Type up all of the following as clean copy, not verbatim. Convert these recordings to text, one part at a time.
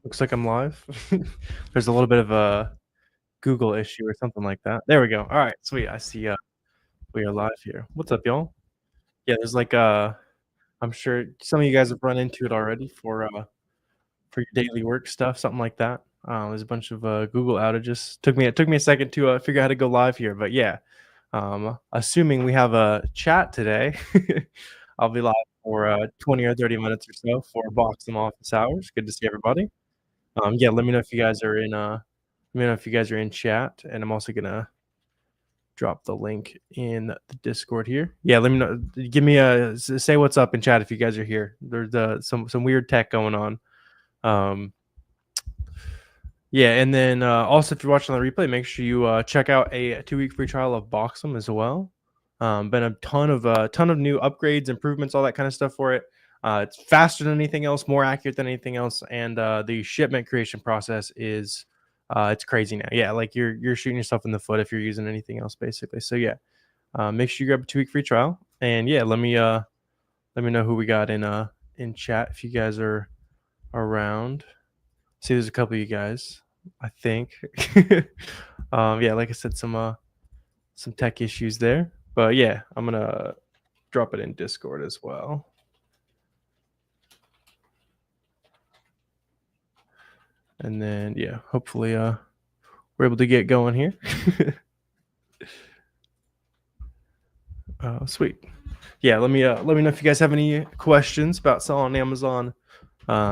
Looks like I'm live. There's a little bit of a Google issue or something like that. There we go. All right, sweet. I see. We are live here. What's up, y'all? Yeah, there's like I'm sure some of you guys have run into it already for your daily work stuff, something like that. There's a bunch of Google outages. It took me a second to figure out how to go live here, but yeah. Assuming we have a chat today, I'll be live for 20 or 30 minutes or so for Boxem office hours. Good to see everybody. Yeah, let me know if you guys are in chat, and I'm also gonna drop the link in the Discord here. Yeah, let me know. Give me say what's up in chat if you guys are here. There's some weird tech going on. Yeah, and then also if you're watching the replay, make sure you check out a 2-week free trial of Boxem as well. Been a ton of new upgrades, improvements, all that kind of stuff for it. It's faster than anything else, more accurate than anything else, and the shipment creation process is it's crazy now. Yeah, like you're shooting yourself in the foot if you're using anything else, basically. So yeah, make sure you grab a 2-week free trial, and yeah, let me know who we got in chat if you guys are around. See, there's a couple of you guys, I think. Yeah, like I said, some tech issues there, but yeah, I'm gonna drop it in Discord as well. And then yeah, hopefully we're able to get going here. Sweet. Yeah, let me know if you guys have any questions about selling on Amazon.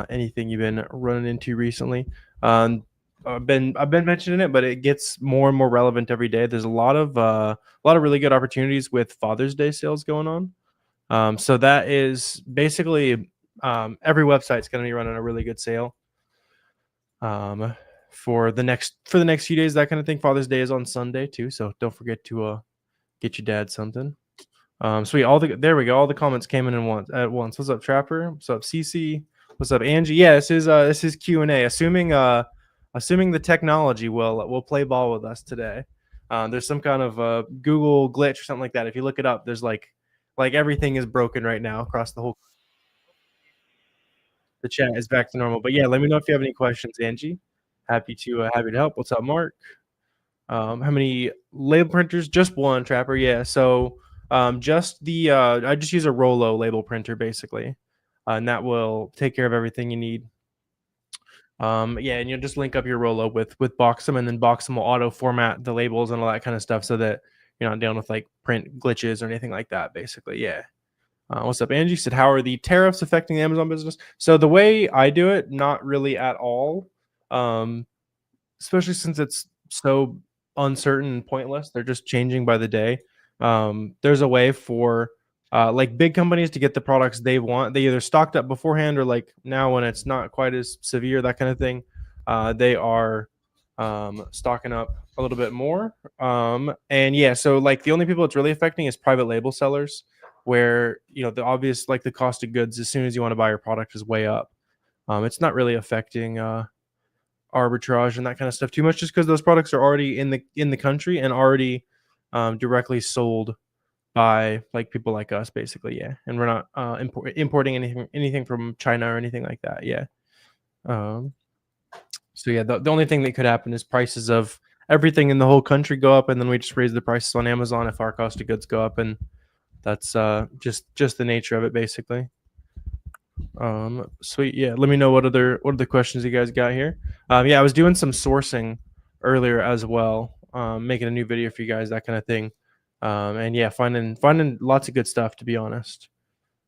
Anything you've been running into recently. I've been mentioning it, but it gets more and more relevant every day. There's a lot of really good opportunities with Father's Day sales going on. So that is basically every website's going to be running a really good sale. For the next few days, that kind of thing. Father's Day is on Sunday too, so don't forget to get your dad something. Sweet. There we go. All the comments came in at once. What's up, Trapper? What's up, CC? What's up, Angie? Yeah, this is Q&A. Assuming the technology will play ball with us today. There's some kind of Google glitch or something like that. If you look it up, there's like everything is broken right now across the whole. The chat is back to normal. But yeah, let me know if you have any questions, Angie. Happy to help. What's up, Mark? How many label printers? Just one, Trapper. Yeah. So just the I just use a Rollo label printer basically, and that will take care of everything you need. Yeah, and you'll just link up your Rollo with Boxem, and then Boxem will auto format the labels and all that kind of stuff so that you're not dealing with like print glitches or anything like that. Basically, yeah. What's up, Angie? Said, how are the tariffs affecting the Amazon business? So the way I do it, not really at all. Especially since it's so uncertain and pointless. They're just changing by the day. There's a way for like big companies to get the products they want. They either stocked up beforehand or like now when it's not quite as severe, that kind of thing. They are stocking up a little bit more. And yeah, so like the only people it's really affecting is private label sellers, where the obvious like the cost of goods as soon as you want to buy your product is way up. It's not really affecting arbitrage and that kind of stuff too much, just because those products are already in the country and already directly sold by like people like us, basically. Yeah, and we're not importing anything from China or anything like that. Yeah. So yeah, the only thing that could happen is prices of everything in the whole country go up, and then we just raise the prices on Amazon if our cost of goods go up, and that's just the nature of it, basically. Sweet. Yeah, let me know what other questions you guys got here. Yeah, I was doing some sourcing earlier as well, making a new video for you guys, that kind of thing. And yeah, finding lots of good stuff, to be honest.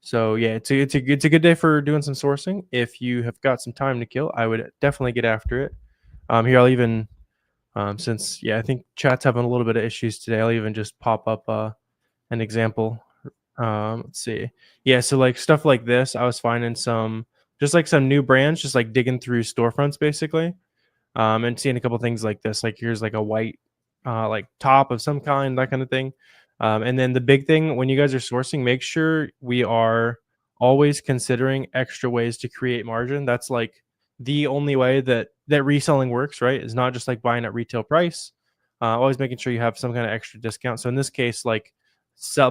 So yeah, it's a good day for doing some sourcing. If you have got some time to kill, I would definitely get after it. Here I'll even since yeah, I think chat's having a little bit of issues today, I'll even just pop up an example. Let's see. Yeah, so like stuff like this, I was finding some new brands, just like digging through storefronts basically, and seeing a couple things like this. Like here's like a white like top of some kind, that kind of thing. And then the big thing when you guys are sourcing, make sure we are always considering extra ways to create margin. That's like the only way that reselling works, right? Is not just like buying at retail price. Always making sure you have some kind of extra discount. So in this case, like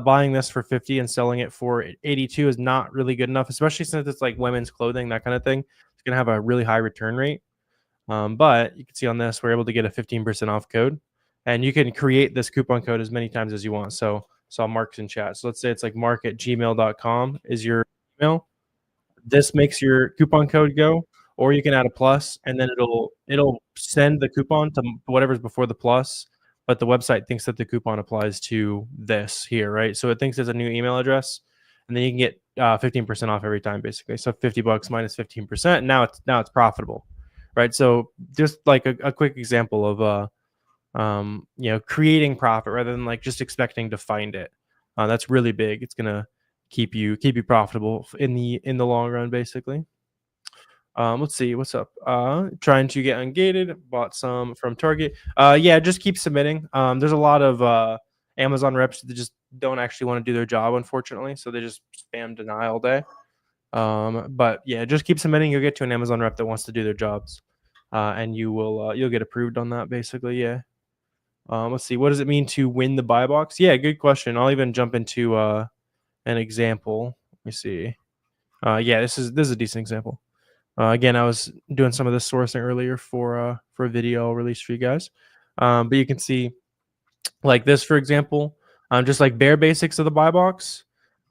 buying this for 50 and selling it for 82 is not really good enough, especially since it's like women's clothing, that kind of thing. It's going to have a really high return rate. But you can see on this, we're able to get a 15% off code, and you can create this coupon code as many times as you want. So Mark's in chat. So let's say it's like mark@gmail.com is your email. This makes your coupon code go, or you can add a plus, and then it'll send the coupon to whatever's before the plus. But the website thinks that the coupon applies to this here, right? So it thinks there's a new email address, and then you can get 15% off every time, basically. So $50 minus 15%. Now it's profitable, right? So just like a quick example of creating profit rather than like just expecting to find it. That's really big. It's gonna keep you profitable in the long run, basically. Let's see what's up. Trying to get ungated. Bought some from Target. Yeah, just keep submitting. There's a lot of Amazon reps that just don't actually want to do their job, unfortunately. So they just spam deny all day. But yeah, just keep submitting. You'll get to an Amazon rep that wants to do their jobs, and you'll get approved on that, basically. Yeah. Let's see. What does it mean to win the buy box? Yeah, good question. I'll even jump into an example. Let me see. Yeah, this is a decent example. Again, I was doing some of this sourcing earlier for a video I'll release for you guys. But you can see like this, for example, just like bare basics of the buy box.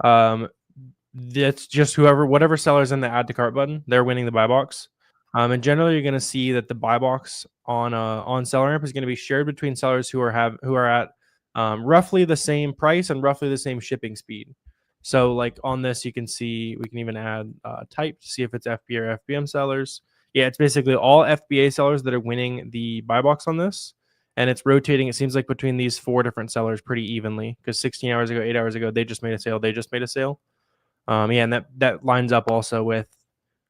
That's just whatever seller's in the add to cart button, they're winning the buy box. And generally, you're going to see that the buy box on Seller Amp is going to be shared between sellers who are at roughly the same price and roughly the same shipping speed. So like on this, you can see we can even add type to see if it's FBA or FBM sellers. Yeah, it's basically all FBA sellers that are winning the buy box on this, and it's rotating. It seems like between these 4 different sellers pretty evenly because 16 hours ago, 8 hours ago, they just made a sale. Yeah, and that lines up also with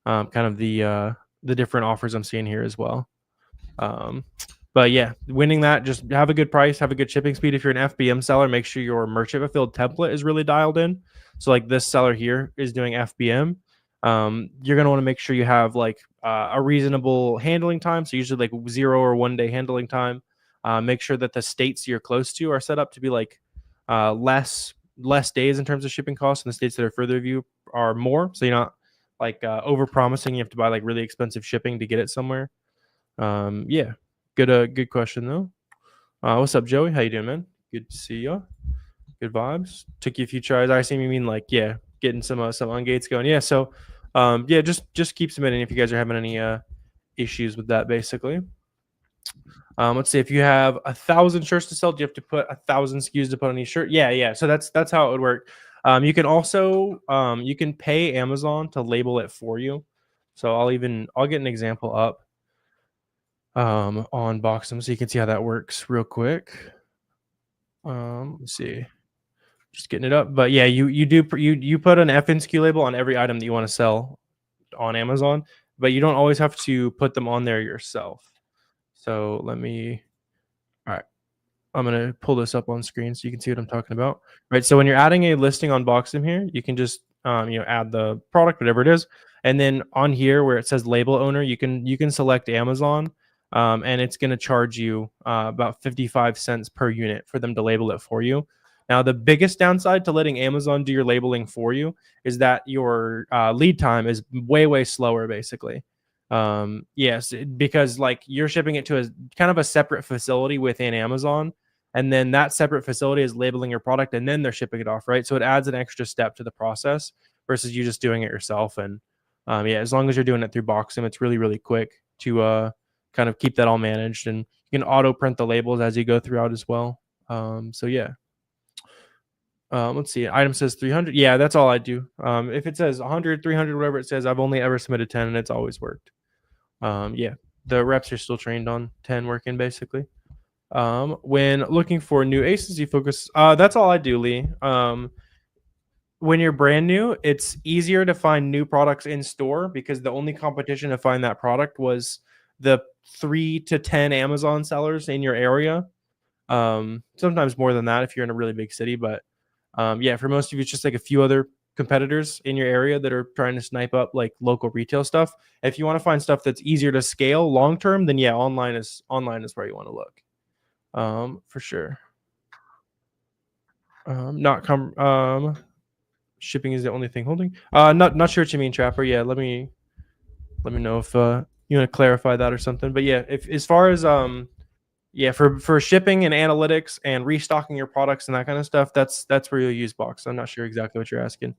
kind of the different offers I'm seeing here as well. But yeah, winning that, just have a good price, have a good shipping speed. If you're an FBM seller, make sure your merchant fulfilled template is really dialed in. So like this seller here is doing FBM. You're gonna want to make sure you have like a reasonable handling time. So usually like 0 or 1 day handling time. Make sure that the states you're close to are set up to be like less days in terms of shipping costs, and the states that are further of you are more. So you're not like over promising. You have to buy like really expensive shipping to get it somewhere. Yeah, good question though. What's up, Joey? How you doing, man? Good to see you. Good vibes. Took you a few tries. I assume you mean like getting some ungates going. Yeah. So yeah, just keep submitting if you guys are having any issues with that, basically. Let's see, if you have 1,000 shirts to sell, do you have to put 1,000 SKUs to put on each shirt? Yeah. So that's how it would work. You can also you can pay Amazon to label it for you. So I'll get an example up on Boxem so you can see how that works real quick. Let's see, just getting it up. But yeah, you put an FN SKU label on every item that you want to sell on Amazon, but you don't always have to put them on there yourself. So all right, I'm going to pull this up on screen so you can see what I'm talking about. Right. So when you're adding a listing on Boxem here, you can just, add the product, whatever it is. And then on here where it says label owner, you can select Amazon, and it's going to charge you about 55 cents per unit for them to label it for you. Now, the biggest downside to letting Amazon do your labeling for you is that your lead time is way slower, basically. Yes, because like you're shipping it to a kind of a separate facility within Amazon, and then that separate facility is labeling your product, and then they're shipping it off, right? So it adds an extra step to the process versus you just doing it yourself. And yeah, as long as you're doing it through Boxem, it's really quick to kind of keep that all managed, and you can auto print the labels as you go throughout as well. So yeah. Let's see. Item says 300. Yeah, that's all I do. If it says 100, 300, whatever it says, I've only ever submitted 10, and it's always worked. Yeah, the reps are still trained on 10 working, basically. When looking for new aces, you focus. That's all I do, Lee. When you're brand new, it's easier to find new products in store because the only competition to find that product was the 3 to 10 Amazon sellers in your area. Sometimes more than that if you're in a really big city, but yeah, for most of you, it's just like a few other competitors in your area that are trying to snipe up like local retail stuff. If you want to find stuff that's easier to scale long term, then yeah, online is where you want to look. For sure. Shipping is the only thing holding. Not sure what you mean, Trapper. Yeah, let me Let me know if you want to clarify that or something. But yeah, if as far as yeah, for shipping and analytics and restocking your products and that kind of stuff, that's where you'll use Box. I'm not sure exactly what you're asking.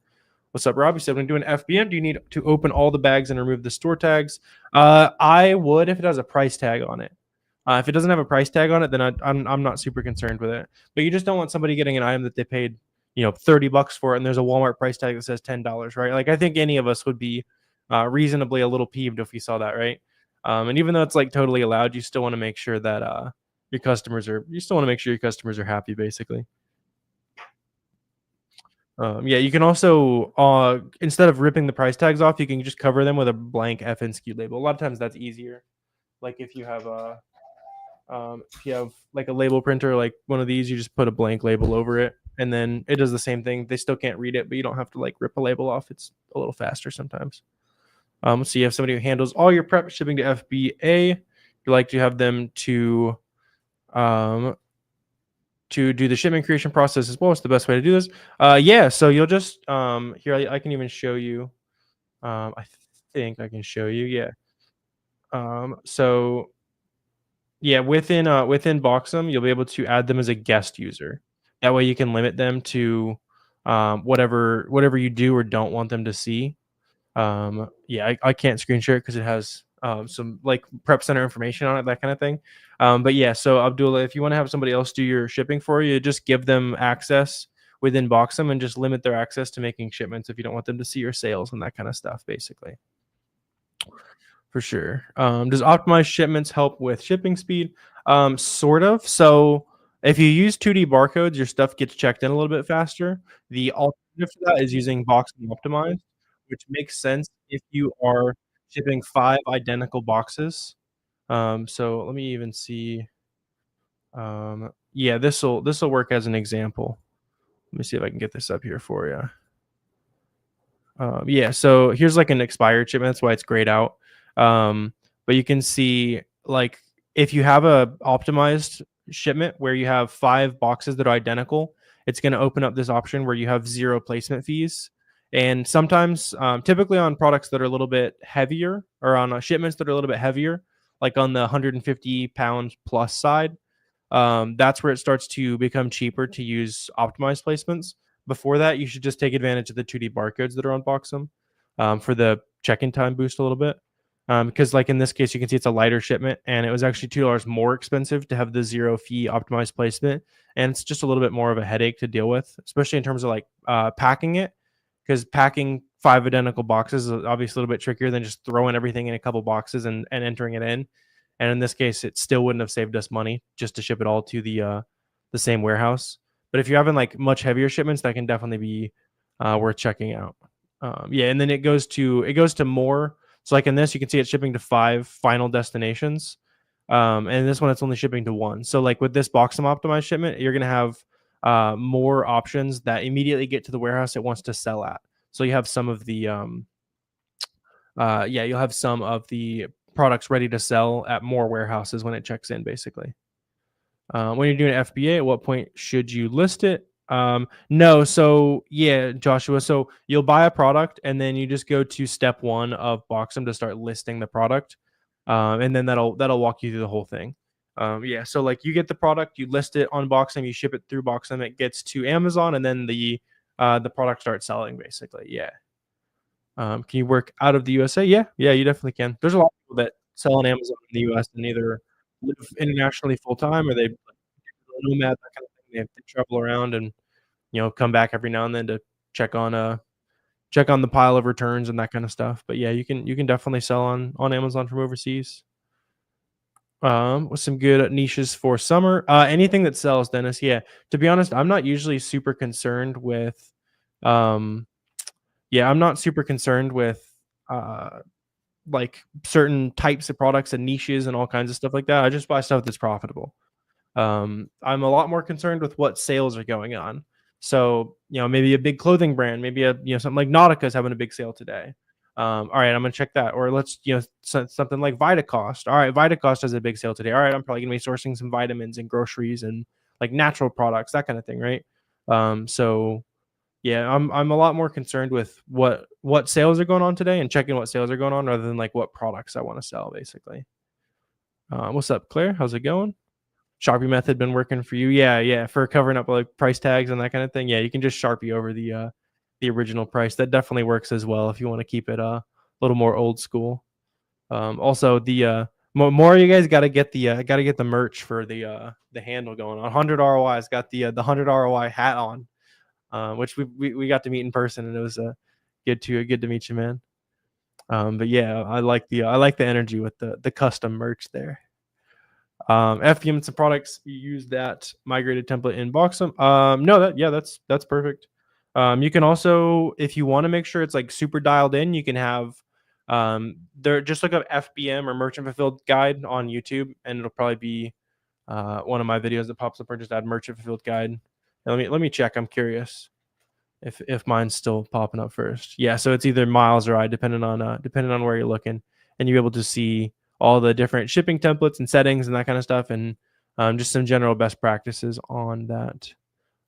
What's up, Rob? You said when doing FBM, do you need to open all the bags and remove the store tags? I would if it has a price tag on it. If it doesn't have a price tag on it, then I'm not super concerned with it. But you just don't want somebody getting an item that they paid, $30 for it, and there's a Walmart price tag that says $10, right? Like I think any of us would be reasonably a little peeved if we saw that, right? And even though it's like totally allowed, you still want to make sure that you still want to make sure your customers are happy, basically. Yeah, you can also instead of ripping the price tags off, you can just cover them with a blank FNSKU label. A lot of times that's easier. Like if you have like a label printer, like one of these, you just put a blank label over it, and then it does the same thing. They still can't read it, but you don't have to like rip a label off. It's a little faster sometimes. So you have somebody who handles all your prep shipping to FBA. You like to have them to do the shipment creation process as well. What's the best way to do this? Yeah, so you'll just here I can even show you. I think I can show you. Yeah. So yeah, within Boxem, you'll be able to add them as a guest user. That way you can limit them to whatever you do or don't want them to see. Yeah, I can't screen share it because it has some like prep center information on it, that kind of thing. But yeah, so Abdullah, if you want to have somebody else do your shipping for you, just give them access within Boxem and just limit their access to making shipments if you don't want them to see your sales and that kind of stuff, basically. For sure. Does optimized shipments help with shipping speed? Sort of. So if you use 2D barcodes, your stuff gets checked in a little bit faster. The alternative to that is using Boxem Optimized, which makes sense if you are shipping 5 identical boxes. So let me even see. Yeah, this'll work as an example. Let me see if I can get this up here for you. Yeah, so here's like an expired shipment. That's why it's grayed out. But you can see like if you have a optimized shipment where you have 5 boxes that are identical, it's going to open up this option where you have 0 placement fees. And sometimes, typically on products that are a little bit heavier or on shipments that are a little bit heavier, like on the 150 pound plus side, that's where it starts to become cheaper to use optimized placements. Before that, you should just take advantage of the 2D barcodes that are on Boxem for the check-in time boost a little bit. Because like in this case, you can see it's a lighter shipment, and it was actually $2 more expensive to have the 0 fee optimized placement, and it's just a little bit more of a headache to deal with, especially in terms of like packing it, because packing 5 identical boxes is obviously a little bit trickier than just throwing everything in a couple boxes and entering it in. And in this case, it still wouldn't have saved us money just to ship it all to the same warehouse. But if you're having like much heavier shipments, that can definitely be worth checking out. Yeah, and then it goes to more. So like in this, you can see it's shipping to 5 final destinations. And this one, it's only shipping to 1. So like with this Boxem optimized shipment, you're going to have more options that immediately get to the warehouse it wants to sell at. So you have some of the you'll have some of the products ready to sell at more warehouses when it checks in, basically. When you're doing FBA, at what point should you list it? No, so yeah, Joshua. So you'll buy a product and then you just go to step 1 of Boxem to start listing the product, and then that'll walk you through the whole thing. Yeah, so like you get the product, you list it on Boxem, you ship it through Boxem, it gets to Amazon, and then the product starts selling, basically. Yeah. Can you work out of the USA? Yeah, you definitely can. There's a lot of people that sell on Amazon in the US and either live internationally full time or they nomad, that kind of thing. They travel around and come back every now and then to check on the pile of returns and that kind of stuff. But yeah, you can definitely sell on Amazon from overseas. With some good niches for summer. Anything that sells, Dennis. Yeah, to be honest, I'm not usually super concerned with I'm not super concerned with like certain types of products and niches and all kinds of stuff like that. I just buy stuff that's profitable. I'm a lot more concerned with what sales are going on. So, maybe a big clothing brand, maybe something like Nautica is having a big sale today. All right, I'm gonna check that. Or let's, something like Vitacost. All right, Vitacost has a big sale today. All right, I'm probably gonna be sourcing some vitamins and groceries and like natural products, that kind of thing, right? So Yeah, I'm a lot more concerned with what sales are going on today and checking what sales are going on rather than like what products I want to sell, basically. What's up, Claire? How's it going? Sharpie method been working for you? Yeah, yeah, for covering up like price tags and that kind of thing. Yeah, you can just Sharpie over the original price. That definitely works as well if you want to keep it a little more old school. Also, the more you guys got to get the merch for the handle going on. 100 ROI's got the 100 ROI hat on, which we got to meet in person, and it was good to meet you, man. But yeah, I like the energy with the custom merch there. FBM and some products, you use that migrated template in Boxem. No, that's perfect. You can also, if you want to make sure it's like super dialed in, you can have there, just look up FBM or merchant fulfilled guide on YouTube, and it'll probably be one of my videos that pops up, or just add merchant fulfilled guide. And let me check. I'm curious if mine's still popping up first. Yeah, so it's either Miles or I, depending on where you're looking, and you're able to see all the different shipping templates and settings and that kind of stuff, and just some general best practices on that.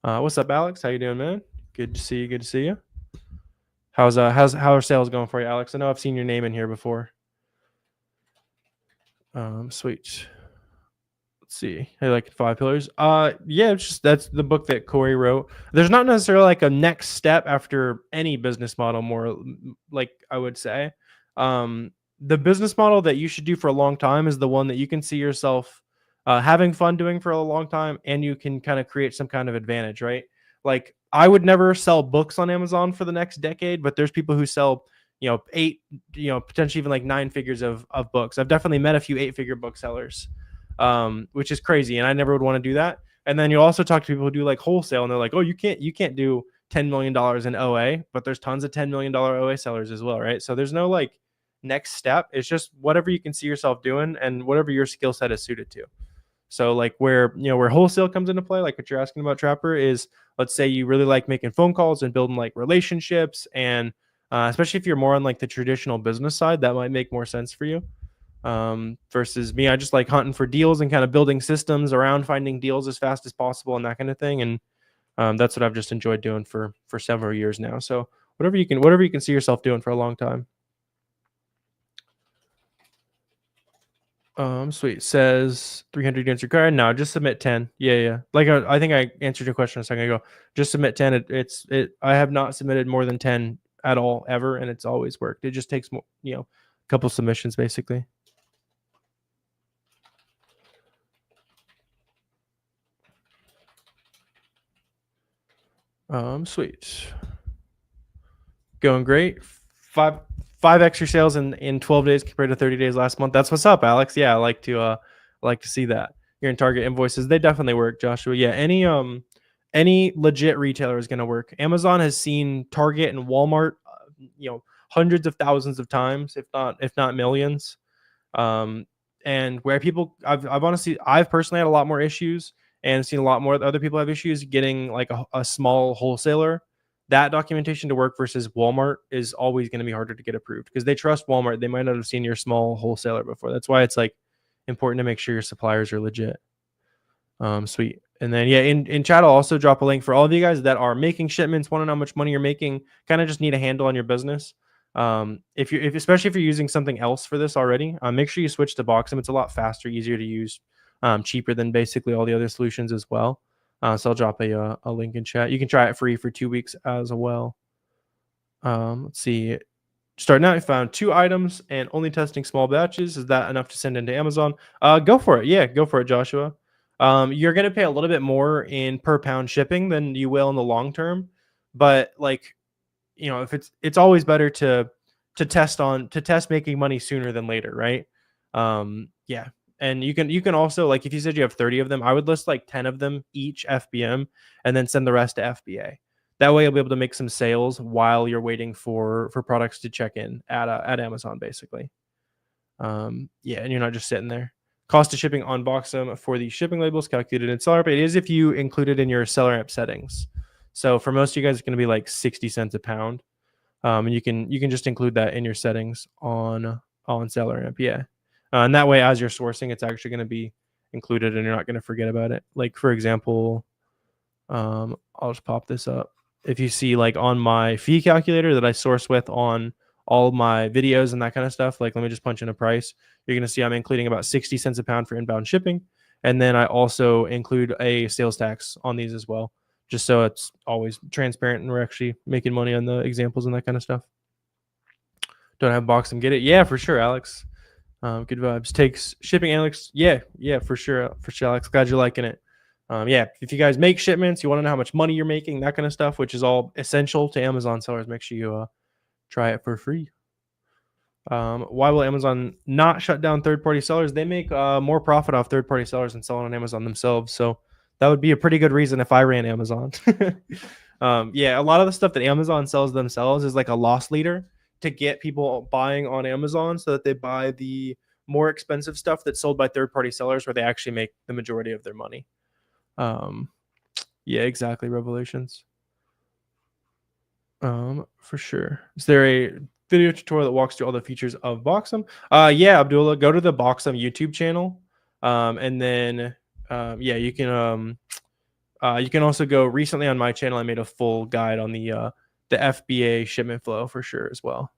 What's up, Alex? How you doing, man? Good to see you. Good to see you. How are sales going for you, Alex? I know I've seen your name in here before. Sweet. Let's see. I like 5 pillars. Yeah, it's just that's the book that Corey wrote. There's not necessarily like a next step after any business model, more like I would say. The business model that you should do for a long time is the one that you can see yourself having fun doing for a long time, and you can kind of create some kind of advantage, right? Like I would never sell books on Amazon for the next decade, but there's people who sell, 8, potentially even like 9 figures of books. I've definitely met a few 8-figure booksellers, which is crazy, and I never would want to do that. And then you also talk to people who do like wholesale, and they're like, oh, you can't do $10 million in OA, but there's tons of $10 million OA sellers as well, right? So there's no like next step. It's just whatever you can see yourself doing and whatever your skill set is suited to. So like where wholesale comes into play, like what you're asking about, Trapper, is let's say you really like making phone calls and building like relationships, and especially if you're more on like the traditional business side, that might make more sense for you. Versus me, I just like hunting for deals and kind of building systems around finding deals as fast as possible and that kind of thing. And that's what I've just enjoyed doing for several years now. So whatever you can see yourself doing for a long time. Sweet. Says 300 units required. No, just submit 10. Yeah. Like I think I answered your question a second ago. Just submit 10. I have not submitted more than 10 at all ever, and it's always worked. It just takes more, a couple submissions basically. Sweet. Going great. Five extra sales in 12 days compared to 30 days last month. That's what's up, Alex. Yeah, I like to see that. You're in Target invoices. They definitely work, Joshua. Yeah, any legit retailer is going to work. Amazon has seen Target and Walmart, hundreds of thousands of times, if not millions. And where people, I've personally had a lot more issues and seen a lot more other people have issues getting like a small wholesaler. That documentation to work versus Walmart is always going to be harder to get approved because they trust Walmart. They might not have seen your small wholesaler before. That's why it's like important to make sure your suppliers are legit. Sweet. And then in chat, I'll also drop a link for all of you guys that are making shipments, want to know how much money you're making, kind of just need a handle on your business. Especially if you're using something else for this already, make sure you switch to Boxem. It's a lot faster, easier to use, cheaper than basically all the other solutions as well. So I'll drop a link in chat. You can try it free for 2 weeks as well. Let's see. Starting out, I found 2 items and only testing small batches. Is that enough to send into Amazon? Go for it. Yeah, go for it, Joshua. You're going to pay a little bit more in per pound shipping than you will in the long term. But like, if it's always better to test making money sooner than later, right? Yeah. And you can also, like, if you said you have 30 of them, I would list like 10 of them each FBM and then send the rest to FBA. That way you'll be able to make some sales while you're waiting for products to check in at Amazon, basically. And you're not just sitting there. Cost of shipping on Boxem for the shipping labels calculated in seller, but it is if you include it in your seller app settings. So for most of you guys, it's going to be like 60 cents a pound. And you can just include that in your settings on seller app. Yeah. And that way, as you're sourcing, it's actually going to be included and you're not going to forget about it. Like, for example, I'll just pop this up. if you see like on my fee calculator that I source with on all of my videos and that kind of stuff, like let me just punch in a price. You're going to see I'm including about 60 cents a pound for inbound shipping. And then I also include a sales tax on these as well, just so it's always transparent and we're actually making money on the examples and that kind of stuff. Don't have Boxem, get it? Yeah, for sure, Alex. Good vibes. Takes shipping, Alex. Yeah, for sure, Alex. Glad you're liking it. Yeah, if you guys make shipments, you want to know how much money you're making, that kind of stuff, which is all essential to Amazon sellers. Make sure you try it for free. Why will Amazon not shut down third-party sellers? They make more profit off third-party sellers than selling on Amazon themselves. So that would be a pretty good reason if I ran Amazon. Yeah, a lot of the stuff that Amazon sells themselves is like a loss leader to get people buying on Amazon so that they buy the more expensive stuff that's sold by third-party sellers where they actually make the majority of their money. Yeah, exactly. Revelations. For sure. Is there a video tutorial that walks through all the features of Boxem? Yeah, Abdullah, go to the Boxem YouTube channel. And then yeah, you can also go recently on my channel. I made a full guide on the FBA shipment flow for sure as well.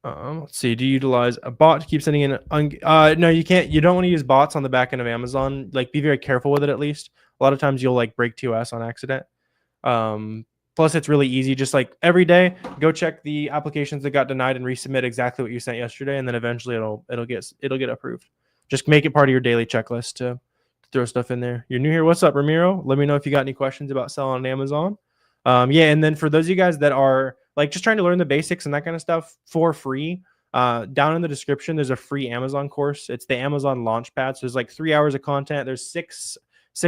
Let's see. Do you utilize a bot to keep sending in? No, you can't. You don't want to use bots on the back end of Amazon. Like, be very careful with it. At least a lot of times you'll like break TOS on accident. Plus, it's really easy. Just like every day, go check the applications that got denied and resubmit exactly what you sent yesterday, and then eventually it'll get approved. Just make it part of your daily checklist to throw stuff in there. You're new here. What's up, Ramiro? Let me know if you got any questions about selling on Amazon. Yeah, and then for those of you guys that are like just trying to learn the basics and that kind of stuff for free, down in the description there's a free Amazon course. It's the Amazon Launchpad. So there's like 3 hours of content. There's six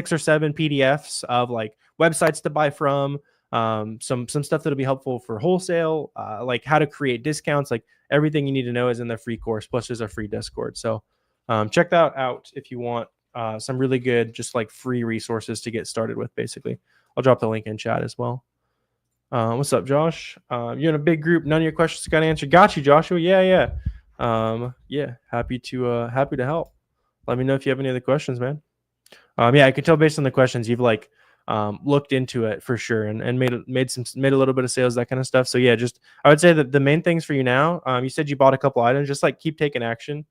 or seven PDFs of like websites to buy from. Some stuff that'll be helpful for wholesale, like how to create discounts, like everything you need to know is in the free course. Plus there's a free Discord. So check that out if you want some really good, just like free resources to get started with. Basically, I'll drop the link in chat as well. What's up, Josh? You're in a big group. None of your questions got answered. Got you, Joshua. Yeah. Yeah. Happy to help. Let me know if you have any other questions, man. Yeah, I can tell based on the questions you've like looked into it for sure and made a little bit of sales, that kind of stuff. So yeah, just I would say that the main things for you now, you said you bought a couple items, just like keep taking action.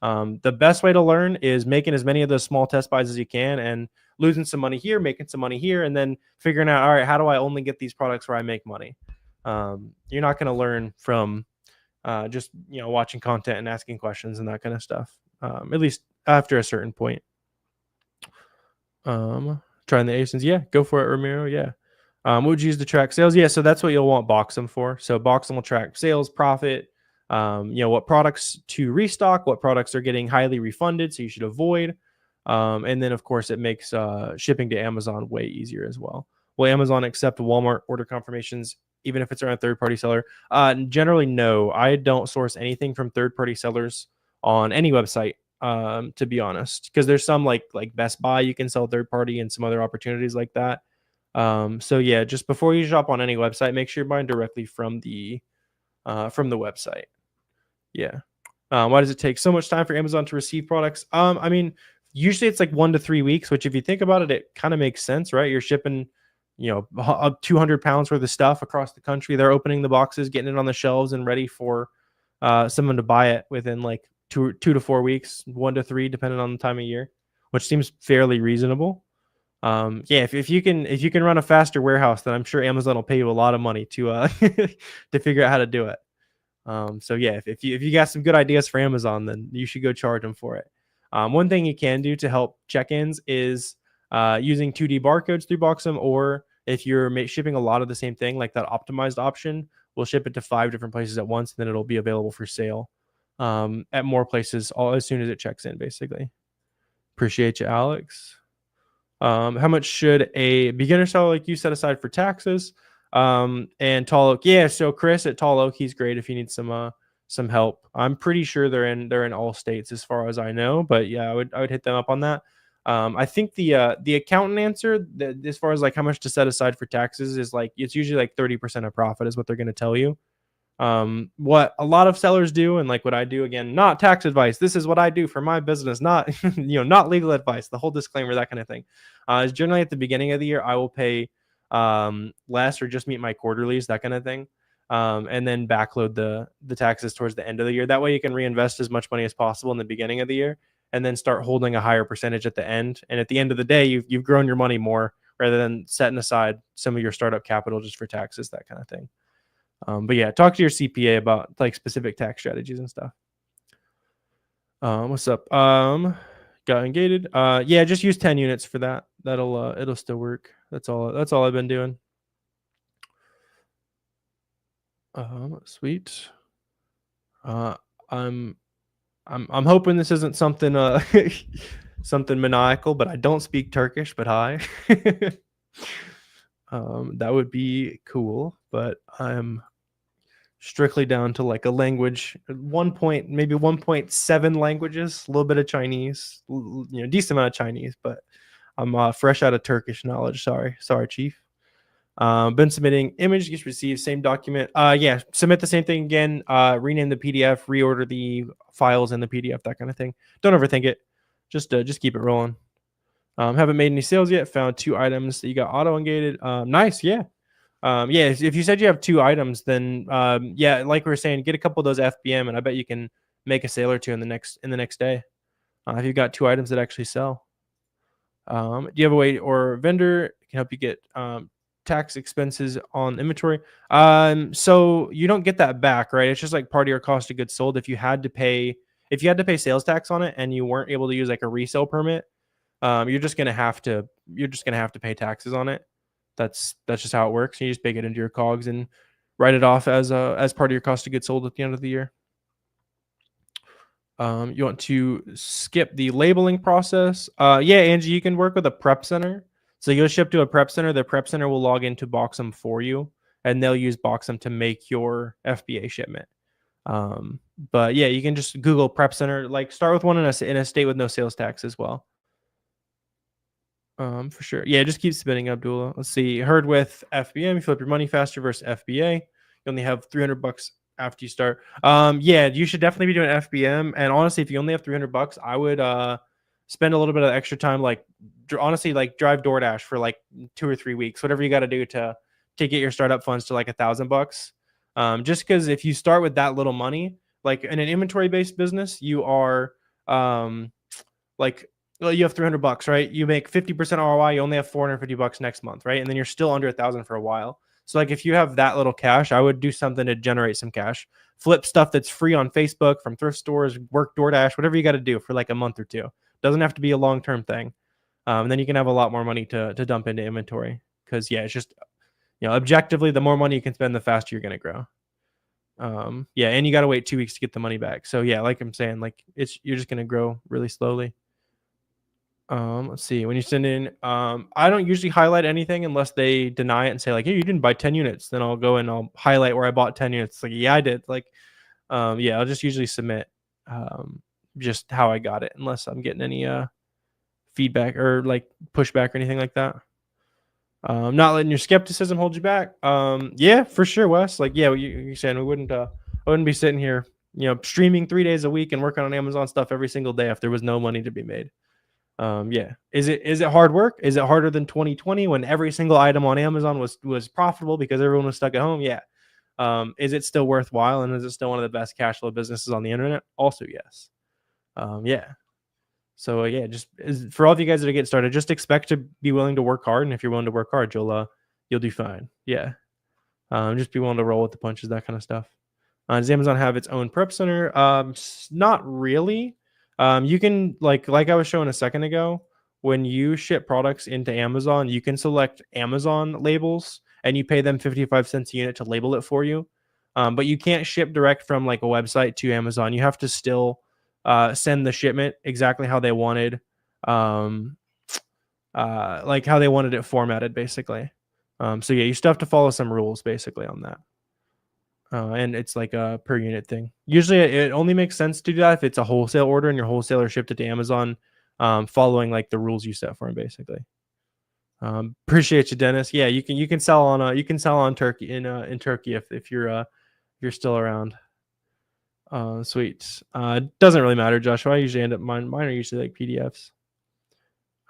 The best way to learn is making as many of those small test buys as you can and losing some money here, making some money here, and then figuring out, all right, how do I only get these products where I make money? You're not going to learn from just watching content and asking questions and that kind of stuff. At least after a certain point. Trying the ASINs, yeah, go for it, Ramiro. Yeah. What would you use to track sales? Yeah, so that's what you'll want Boxem for. So Boxem will track sales, profit, what products to restock, what products are getting highly refunded, so you should avoid. And then of course it makes shipping to Amazon way easier as well. Will Amazon accept Walmart order confirmations even if it's on a third-party seller? Generally, no. I don't source anything from third-party sellers on any website, to be honest, because there's some like Best Buy you can sell third-party and some other opportunities like that. So yeah, just before you shop on any website, make sure you're buying directly from the website. Yeah. Why does it take so much time for Amazon to receive products? I mean, usually it's like 1 to 3 weeks, which if you think about it, it kind of makes sense, right? You're shipping, 200 pounds worth of stuff across the country. They're opening the boxes, getting it on the shelves and ready for someone to buy it within like 2 to 4 weeks, 1 to 3, depending on the time of year, which seems fairly reasonable. Yeah, if you can run a faster warehouse, then I'm sure Amazon will pay you a lot of money to to figure out how to do it. So yeah, if you got some good ideas for Amazon, then you should go charge them for it. One thing you can do to help check-ins is using 2D barcodes through Boxem, or if you're shipping a lot of the same thing, like that optimized option, we'll ship it to 5 different places at once, and then it'll be available for sale at more places as soon as it checks in, basically. Appreciate you, Alex. How much should a beginner seller like you set aside for taxes? And Tall Oak, yeah. So Chris at Tall Oak, he's great if you need some help. I'm pretty sure they're in all states as far as I know, but yeah, I would hit them up on that. I think the accountant answer as far as like how much to set aside for taxes is like it's usually like 30% of profit is what they're going to tell you. What a lot of sellers do, and like what I do, again, not tax advice. This is what I do for my business, not not legal advice. The whole disclaimer, that kind of thing, is generally at the beginning of the year I will pay less, or just meet my quarterlies, that kind of thing. And then backload the taxes towards the end of the year. That way you can reinvest as much money as possible in the beginning of the year, and then start holding a higher percentage at the end. And at the end of the day, you've grown your money more, rather than setting aside some of your startup capital just for taxes, that kind of thing. But yeah, talk to your CPA about like specific tax strategies and stuff. What's up? Got ungated. Yeah, just use 10 units for that. It'll still work. That's all I've been doing. Sweet. I'm hoping this isn't something something maniacal, but I don't speak Turkish, but hi. That would be cool, but I'm strictly down to like a language, maybe 1.7 languages, a little bit of Chinese, decent amount of Chinese, but I'm fresh out of Turkish knowledge. Sorry, Chief. Been submitting image, gets received, same document. Yeah, submit the same thing again. Rename the PDF, reorder the files in the PDF, that kind of thing. Don't overthink it. Just keep it rolling. Haven't made any sales yet. Found 2 items that you got auto ungated. Nice, yeah. Yeah, if you said you have 2 items, then yeah, like we were saying, get a couple of those FBM, and I bet you can make a sale or 2 in the next day. If you've got 2 items that actually sell. Do you have a way or vendor can help you get tax expenses on inventory? So you don't get that back, right? It's just like part of your cost of goods sold. If you had to pay sales tax on it and you weren't able to use like a resale permit, you're just gonna have to pay taxes on it. That's just how it works. You just bake it into your COGS and write it off as part of your cost of goods sold at the end of the year. You want to skip the labeling process. Yeah, Angie, you can work with a prep center. So you'll ship to a prep center. The prep center will log into Boxem for you, and they'll use Boxem to make your FBA shipment. But yeah, you can just Google prep center. Like start with one in a state with no sales tax as well. For sure. Yeah, just keep spinning, Abdullah. Let's see. Heard with FBM, you flip your money faster versus FBA. You only have $300 after you start. Yeah, you should definitely be doing FBM. And honestly, if you only have $300, I would spend a little bit of extra time, like honestly, like drive DoorDash for like 2 or 3 weeks, whatever you got to do to get your startup funds to like $1,000. Just because if you start with that little money, like in an inventory based business, you are like, well, you have $300, right? You make 50% ROI. You only have $450 next month, right? And then you're still under 1,000 for a while. So like if you have that little cash, I would do something to generate some cash. Flip stuff that's free on Facebook from thrift stores, work DoorDash, whatever you got to do for like a month or 2. Doesn't have to be a long-term thing. And then you can have a lot more money to dump into inventory. Because yeah, it's just, objectively, the more money you can spend, the faster you're going to grow. Yeah, and you got to wait 2 weeks to get the money back. So yeah, like I'm saying, like you're just going to grow really slowly. Let's see. When you send in, I don't usually highlight anything unless they deny it and say like, hey, you didn't buy 10 units. Then I'll go and I'll highlight where I bought 10 units. It's like, yeah, I did. Like, yeah, I'll just usually submit just how I got it, unless I'm getting any feedback or like pushback or anything like that. Not letting your skepticism hold you back. Yeah, for sure, Wes. Like, yeah, you're saying I wouldn't be sitting here, streaming 3 days a week and working on Amazon stuff every single day if there was no money to be made. Yeah. Is it hard work? Is it harder than 2020 when every single item on Amazon was profitable because everyone was stuck at home? Yeah. Is it still worthwhile, and is it still one of the best cash flow businesses on the internet? Also, yes. Yeah. So yeah, just for all of you guys that are getting started, just expect to be willing to work hard, and if you're willing to work hard, you'll do fine. Yeah. Just be willing to roll with the punches, that kind of stuff. Does Amazon have its own prep center? Not really. You can like I was showing a second ago, when you ship products into Amazon, you can select Amazon labels and you pay them 55 cents a unit to label it for you. But you can't ship direct from like a website to Amazon. You have to still send the shipment exactly how they wanted, like how they wanted it formatted, basically. So yeah, you still have to follow some rules basically on that. And it's like a per unit thing. Usually it only makes sense to do that if it's a wholesale order and your wholesaler shipped it to Amazon, following like the rules you set for them, basically. Appreciate you, Dennis. Yeah, you can sell on Turkey in Turkey if you're still around. Sweet. Doesn't really matter, Joshua. I usually end up mine are usually like PDFs.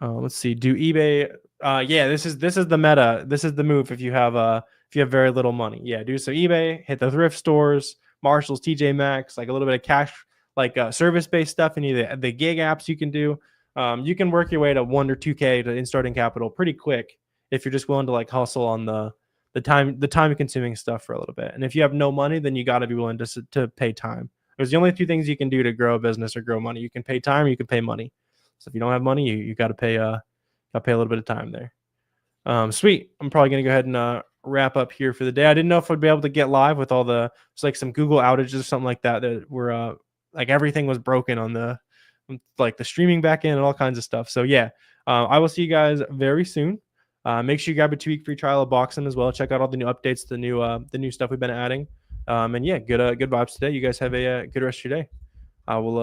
Let's see. Do eBay? Yeah, this is the meta. This is the move if you have very little money. Yeah, do some eBay. Hit the thrift stores, Marshalls, TJ Maxx, like a little bit of cash, like service-based stuff. And the gig apps you can do. You can work your way to 1 or 2K in starting capital pretty quick if you're just willing to like hustle on the time consuming stuff for a little bit. And if you have no money, then you got to be willing to pay time. There's the only two things you can do to grow a business or grow money. You can pay time, or you can pay money. So if you don't have money, you got to pay a little bit of time there. Sweet. I'm probably gonna go ahead and wrap up here for the day. I didn't know if I'd be able to get live with all it's like some Google outages or something like that were like everything was broken on the streaming backend and all kinds of stuff. So yeah, I will see you guys very soon. Make sure you grab a 2-week free trial of Boxem as well. Check out all the new updates, the new stuff we've been adding. And yeah, good vibes today. You guys have a good rest of your day. I will